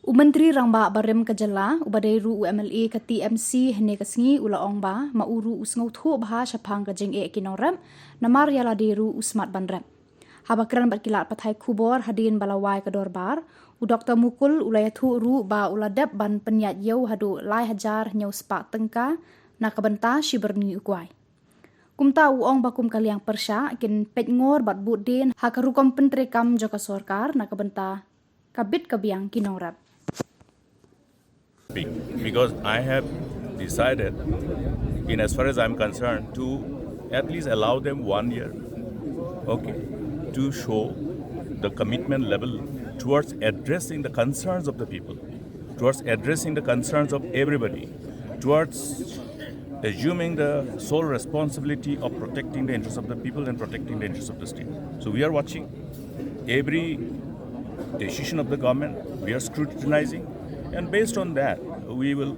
Menteri Rangba Barem Kajala, Ubaderu UMLA ka TMC hene kasngi ula ongba, mauru Sngewthuh bah syapang ka Jingeh ki Nongrep, namar yala deru usmat banrep. Habakran berkilat patai Khubor hadin balawai ke dorbar, Dr. Mukul ulayathu ru ba uladep ban penyat yau hadu lai hajar nyau sepak tengka, na kabenta shiberni ukwai. Kumta uong bakum kaliang persya, kin Peit ngor bat budin hakarukom pentrekam joka sorkar na kabenta kabit kabiang ki Nongrep. Because I have decided, in as far as I'm concerned, to at least allow them 1 year, to show the commitment level towards addressing the concerns of the people, towards addressing the concerns of everybody, towards assuming the sole responsibility of protecting the interests of the people and protecting the interests of the state. So we are watching every decision of the government, we are scrutinizing, and based on that, we will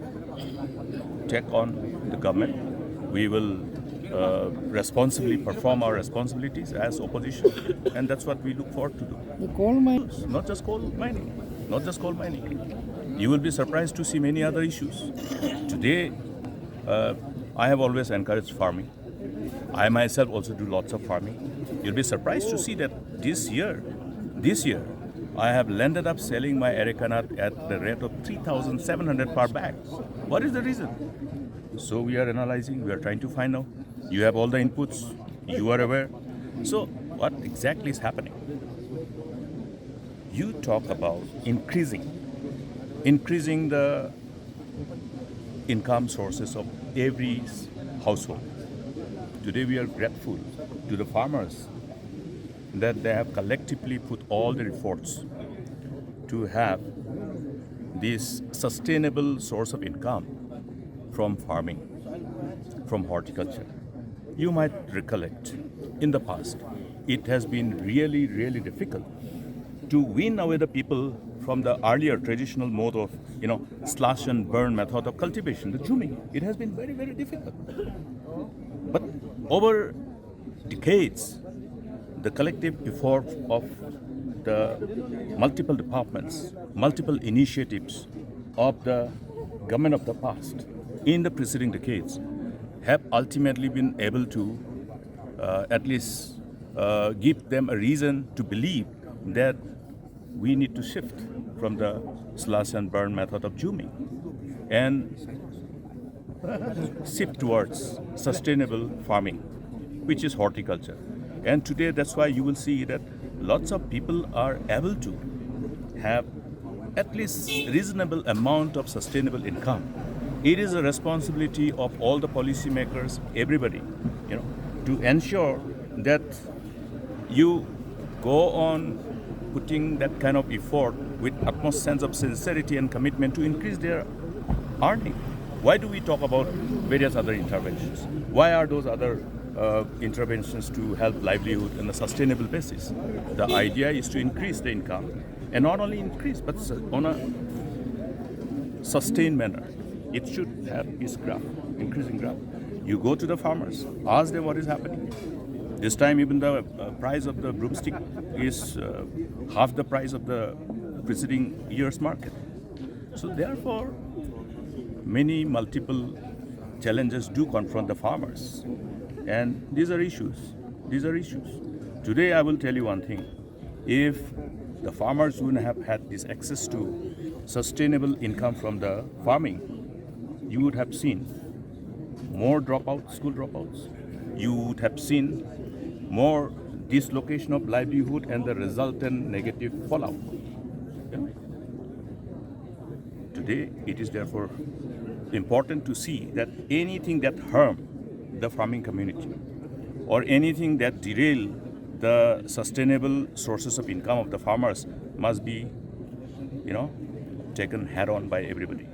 take on the government. We will responsibly perform our responsibilities as opposition, and that's what we look forward to do. The coal mines? Not just coal mining, not just coal mining. You will be surprised to see many other issues. Today, I have always encouraged farming. I myself also do lots of farming. You'll be surprised to see that this year, I have landed up selling my areca nut at the rate of 3,700 per bag. What is the reason? So we are analyzing, we are trying to find out. You have all the inputs, you are aware. So what exactly is happening? You talk about increasing the income sources of every household. Today we are grateful to the farmers that they have collectively put all the efforts to have this sustainable source of income from farming, from horticulture. You might recollect, in the past, it has been really, really difficult to win away the people from the earlier traditional mode of, slash and burn method of cultivation, the jumming. It has been very, very difficult. But over decades, the collective effort of the multiple departments, multiple initiatives of the government of the past in the preceding decades have ultimately been able to at least give them a reason to believe that we need to shift from the slash and burn method of jumming and shift towards sustainable farming, which is horticulture. And today, that's why you will see that lots of people are able to have at least reasonable amount of sustainable income. It is a responsibility of all the policymakers, everybody, to ensure that you go on putting that kind of effort with utmost sense of sincerity and commitment to increase their earning. Why do we talk about various other interventions? Why are those other interventions to help livelihood on a sustainable basis? The idea is to increase the income, and not only increase, but on a sustained manner. It should have its graph, increasing graph. You go to the farmers, ask them what is happening. This time even the price of the broomstick is half the price of the preceding year's market. So therefore, many multiple challenges do confront the farmers. And these are issues. Today I will tell you one thing. If the farmers wouldn't have had this access to sustainable income from the farming, you would have seen more dropouts, school dropouts. You would have seen more dislocation of livelihood and the resultant negative fallout. Today it is therefore important to see that anything that harm the farming community or anything that derail the sustainable sources of income of the farmers must be, taken head on by everybody.